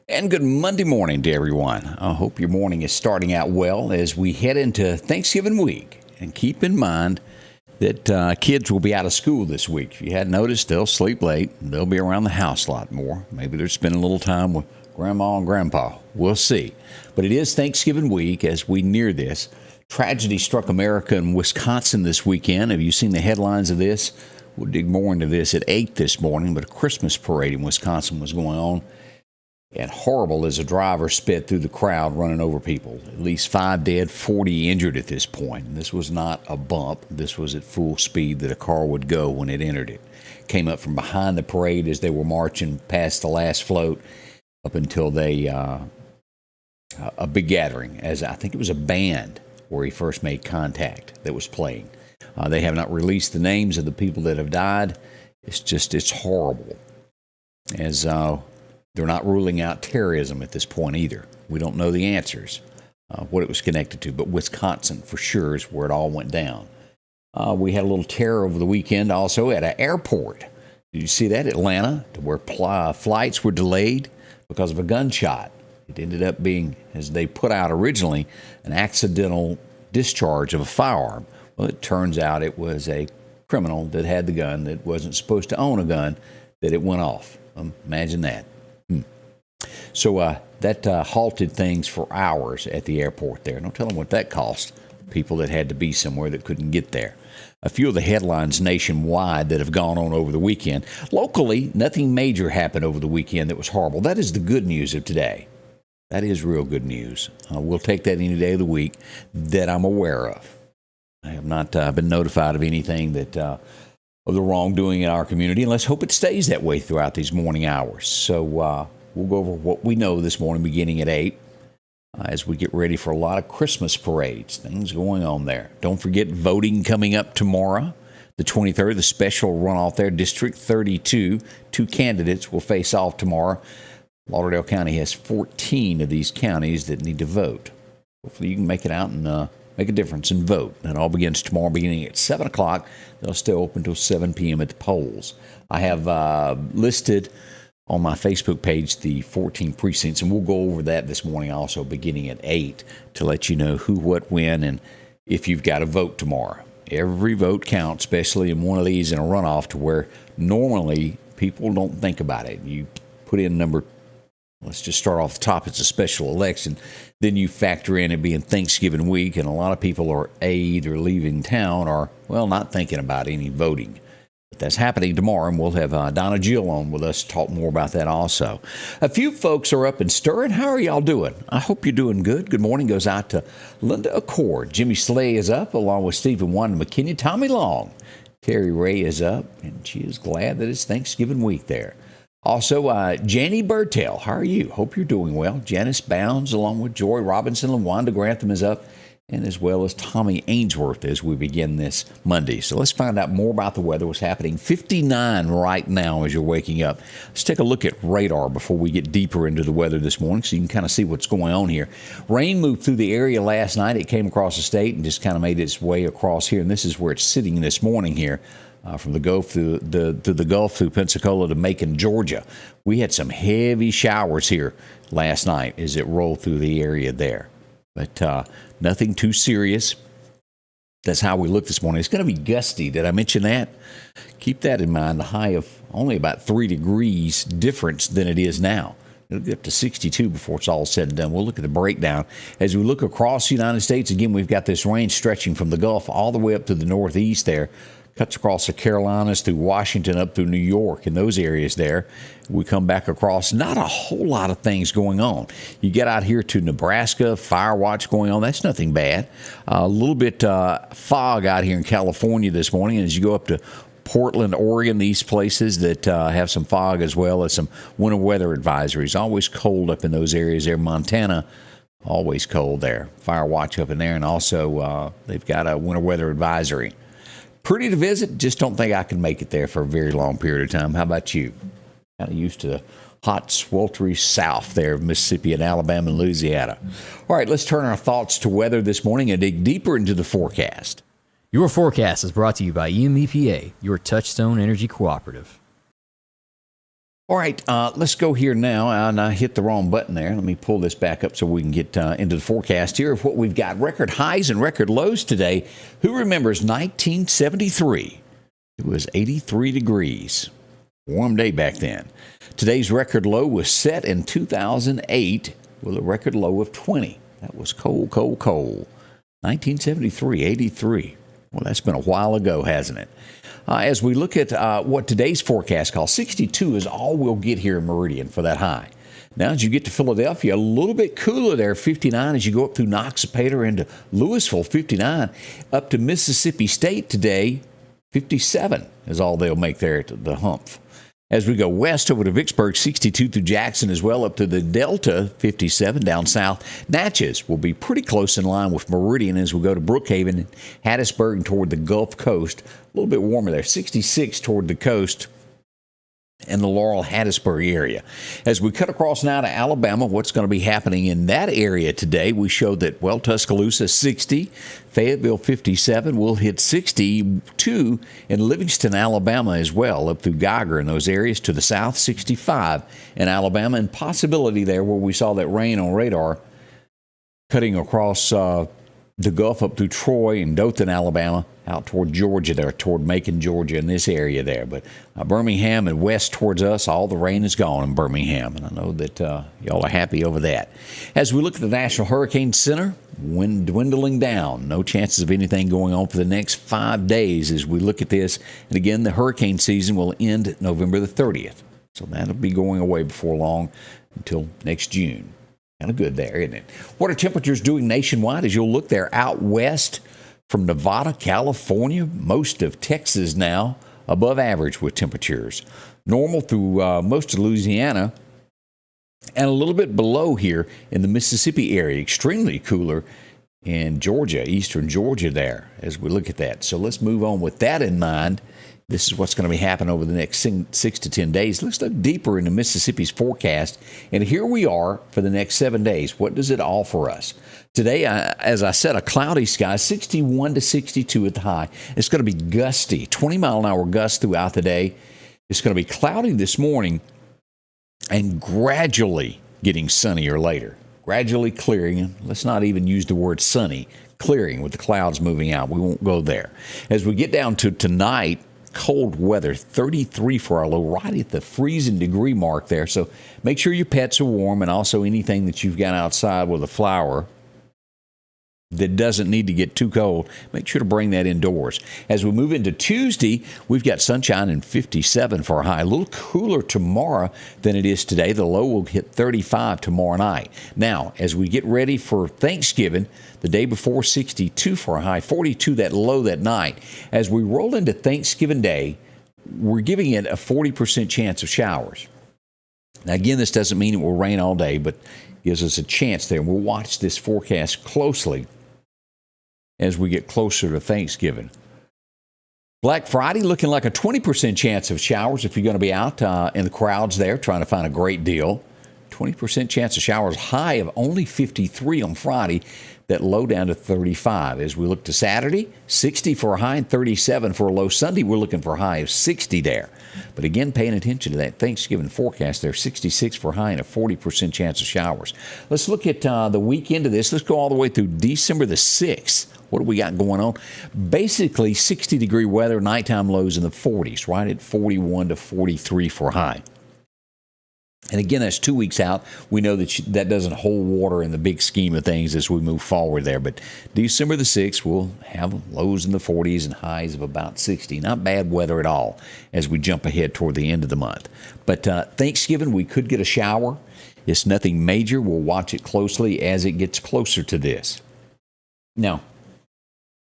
And good Monday morning to everyone. I hope your morning is starting out well as we head into Thanksgiving week. And keep in mind that kids will be out of school this week. If you hadn't noticed, they'll sleep late. They'll be around the house a lot more. Maybe they're spending a little time with Grandma and Grandpa. We'll see. But it is Thanksgiving week as we near this. Tragedy struck America in Wisconsin this weekend. Have you seen the headlines of this? We'll dig more into this at 8 this morning, but a Christmas parade in Wisconsin was going on. And horrible as a driver sped through the crowd running over people. At least 5 dead, 40 injured at this point. And this was not a bump. This was at full speed that a car would go when it entered it. Came up from behind the parade as they were marching past the last float up until they, a big gathering, as I think it was a band where he first made contact that was playing. They have not released the names of the people that have died. It's horrible. As they're not ruling out terrorism at this point either. We don't know the answers, what it was connected to, but Wisconsin for sure is where it all went down. We had a little terror over the weekend also at an airport. Did you see that? Atlanta, where flights were delayed because of a gunshot. It ended up being, as they put out originally, an accidental discharge of a firearm. Well, it turns out it was a criminal that had the gun that wasn't supposed to own a gun, that it went off. Imagine that. So that halted things for hours at the airport there. Don't tell them what that cost people that had to be somewhere that couldn't get there. A few of the headlines nationwide that have gone on over the weekend. Locally, nothing major happened over the weekend that was horrible. That is the good news of today. That is real good news. We'll take that any day of the week that I'm aware of. I have not been notified of anything that of the wrongdoing in our community, and let's hope it stays that way throughout these morning hours. So we'll go over what we know this morning beginning at 8 as we get ready for a lot of Christmas parades, things going on there. Don't forget voting coming up tomorrow, the 23rd, the special runoff there, District 32. 2 candidates will face off tomorrow. Lauderdale County has 14 of these counties that need to vote. Hopefully you can make it out and make a difference and vote. That all begins tomorrow beginning at 7 o'clock. They'll stay open until 7 p.m. at the polls. I have listed on my Facebook page the 14 precincts, and we'll go over that this morning also beginning at 8 to let you know who, what, when, and if you've got to vote tomorrow. Every vote counts, especially in one of these in a runoff to where normally people don't think about it. You put in number, let's just start off the top, it's a special election. Then you factor in it being Thanksgiving week, and a lot of people are either leaving town or, well, not thinking about any voting. But that's happening tomorrow, and we'll have Donna Jill on with us to talk more about that also. A few folks are up and stirring. How are y'all doing? I hope you're doing good. Good morning goes out to Linda Accord. Jimmy Slay is up, along with Stephen Wanda McKinney. Tommy Long. Terry Ray is up, and she is glad that it's Thanksgiving week there. Also, Janie Burtell, how are you? Hope you're doing well. Janice Bounds, along with Joy Robinson and Wanda Grantham is up, and as well as Tommy Ainsworth as we begin this Monday. So let's find out more about the weather, what's happening. 59 right now as you're waking up. Let's take a look at radar before we get deeper into the weather this morning so you can kind of see what's going on here. Rain moved through the area last night. It came across the state and just kind of made its way across here, and this is where it's sitting this morning here. From the Gulf through the Gulf through Pensacola to Macon, Georgia. We had some heavy showers here last night as it rolled through the area there. But nothing too serious. That's how we look this morning. It's going to be gusty. Did I mention that? Keep that in mind. The high of only about 3 degrees difference than it is now. It'll get up to 62 before it's all said and done. We'll look at the breakdown. As we look across the United States, again, we've got this range stretching from the Gulf all the way up to the northeast there. Cuts across the Carolinas through Washington up through New York and those areas there. We come back across, not a whole lot of things going on. You get out here to Nebraska, fire watch going on. That's nothing bad. A little bit fog out here in California this morning. And as you go up to Portland, Oregon, these places that have some fog as well as some winter weather advisories. Always cold up in those areas there. Montana, always cold there. Fire watch up in there. And also they've got a winter weather advisory. Pretty to visit, just don't think I can make it there for a very long period of time. How about you? Kind of used to the hot, sweltery south there of Mississippi and Alabama and Louisiana. All right, let's turn our thoughts to weather this morning and dig deeper into the forecast. Your forecast is brought to you by MeTV FB, your Touchstone Energy Cooperative. All right, let's go here now. And I hit the wrong button there. Let me pull this back up so we can get into the forecast here of what we've got. Record highs and record lows today. Who remembers 1973? It was 83 degrees. Warm day back then. Today's record low was set in 2008 with a record low of 20. That was cold, cold, cold. 1973, 83. Well, that's been a while ago, hasn't it? As we look at what today's forecast calls, 62 is all we'll get here in Meridian for that high. Now, as you get to Philadelphia, a little bit cooler there, 59, as you go up through Noxapater into Louisville, 59. Up to Mississippi State today, 57 is all they'll make there at the hump. As we go west over to Vicksburg, 62 through Jackson as well, up to the Delta, 57 down south. Natchez will be pretty close in line with Meridian as we go to Brookhaven, Hattiesburg, and toward the Gulf Coast. A little bit warmer there, 66 toward the coast and the Laurel-Hattiesburg area. As we cut across now to Alabama, what's going to be happening in that area today? We showed that, Tuscaloosa 60, Fayetteville 57, will hit 62 in Livingston, Alabama as well, up through Geiger and those areas. To the south, 65 in Alabama, and possibility there where we saw that rain on radar cutting across the Gulf up through Troy and Dothan, Alabama, out toward Georgia there, toward Macon, Georgia, in this area there. But Birmingham and west towards us, all the rain is gone in Birmingham, and I know that y'all are happy over that. As we look at the National Hurricane Center, wind dwindling down. No chances of anything going on for the next 5 days as we look at this. And again, the hurricane season will end November the 30th. So that'll be going away before long until next June. Kind of good there, isn't it? What are temperatures doing nationwide? As you'll look there out west from Nevada, California, most of Texas now above average with temperatures. Normal through most of Louisiana and a little bit below here in the Mississippi area. Extremely cooler in Georgia, eastern Georgia there as we look at that. So let's move on with that in mind. This is what's going to be happening over the next 6 to 10 days. Let's look deeper into Mississippi's forecast. And here we are for the next 7 days. What does it offer us? Today, as I said, a cloudy sky, 61 to 62 at the high. It's going to be gusty, 20-mile-an-hour gusts throughout the day. It's going to be cloudy this morning and gradually getting sunnier later. Gradually clearing. Let's not even use the word sunny. Clearing with the clouds moving out. We won't go there. As we get down to tonight, cold weather, 33 for our low, right at the freezing degree mark there. So make sure your pets are warm, and also anything that you've got outside with a flower that doesn't need to get too cold, make sure to bring that indoors. As we move into Tuesday, we've got sunshine and 57 for a high. A little cooler tomorrow than it is today. The low will hit 35 tomorrow night. Now, as we get ready for Thanksgiving, the day before, 62 for a high, 42 that low that night. As we roll into Thanksgiving Day, we're giving it a 40% chance of showers. Now, again, this doesn't mean it will rain all day, but gives us a chance there. We'll watch this forecast closely as we get closer to Thanksgiving. Black Friday looking like a 20% chance of showers if you're going to be out in the crowds there trying to find a great deal. 20% chance of showers, high of only 53 on Friday, that low down to 35. As we look to Saturday, 60 for a high and 37 for a low. Sunday, we're looking for a high of 60 there. But again, paying attention to that Thanksgiving forecast there, 66 for a high and a 40% chance of showers. Let's look at the weekend of this. Let's go all the way through December the 6th. What do we got going on? Basically, 60-degree weather, nighttime lows in the 40s, right at 41 to 43 for a high. And again, that's 2 weeks out. We know that that doesn't hold water in the big scheme of things as we move forward there. But December the 6th, we'll have lows in the 40s and highs of about 60. Not bad weather at all as we jump ahead toward the end of the month. But Thanksgiving, we could get a shower. It's nothing major. We'll watch it closely as it gets closer to this. Now,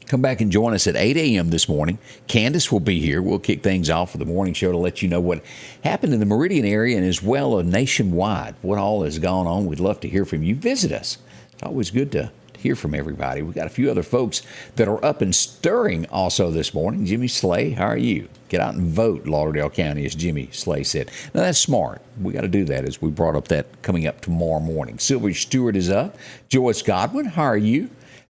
come back and join us at 8 a.m. this morning. Candace will be here. We'll kick things off for the morning show to let you know what happened in the Meridian area and as well as nationwide. What all has gone on. We'd love to hear from you. Visit us. It's always good to hear from everybody. We've got a few other folks that are up and stirring also this morning. Jimmy Slay, how are you? Get out and vote, Lauderdale County, as Jimmy Slay said. Now, that's smart. We got to do that as we brought up that coming up tomorrow morning. Sylvia Stewart is up. Joyce Godwin, how are you?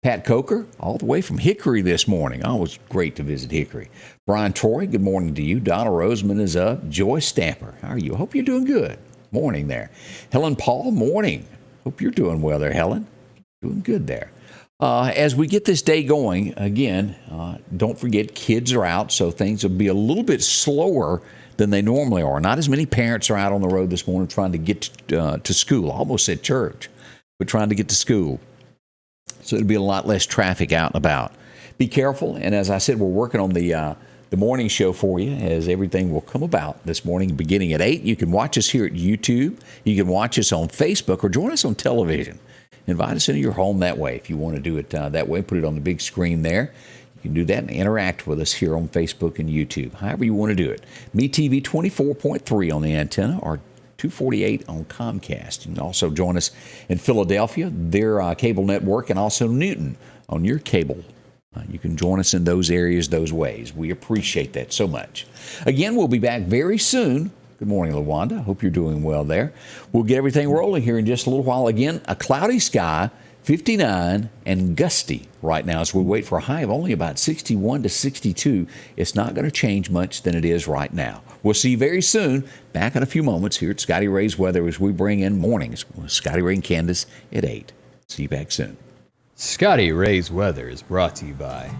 Pat Coker, all the way from Hickory this morning. Always great to visit Hickory. Brian Torrey, good morning to you. Donna Roseman is up. Joy Stamper, how are you? Hope you're doing good. Morning there. Helen Paul, morning. Hope you're doing well there, Helen. Doing good there. As we get this day going, again, don't forget kids are out, so things will be a little bit slower than they normally are. Not as many parents are out on the road this morning trying to get to school. I almost said church, but trying to get to school. So it'll be a lot less traffic out and about. Be careful, and as I said, we're working on the morning show for you as everything will come about this morning beginning at 8. You can watch us here at YouTube. You can watch us on Facebook or join us on television. Invite us into your home that way if you want to do it that way. Put it on the big screen there. You can do that and interact with us here on Facebook and YouTube, however you want to do it. MeTV 24.3 on the antenna or 248 on Comcast. You can also join us in Philadelphia, their cable network, and also Newton on your cable. You can join us in those areas, those ways. We appreciate that so much. Again, we'll be back very soon. Good morning, LaWanda. Hope you're doing well there. We'll get everything rolling here in just a little while. Again, a cloudy sky, 59 and gusty right now as we wait for a high of only about 61 to 62. It's not going to change much than it is right now. We'll see you very soon. Back in a few moments here at Scotty Ray's Weather as we bring in mornings with Scotty Ray and Candace at 8. See you back soon. Scotty Ray's Weather is brought to you by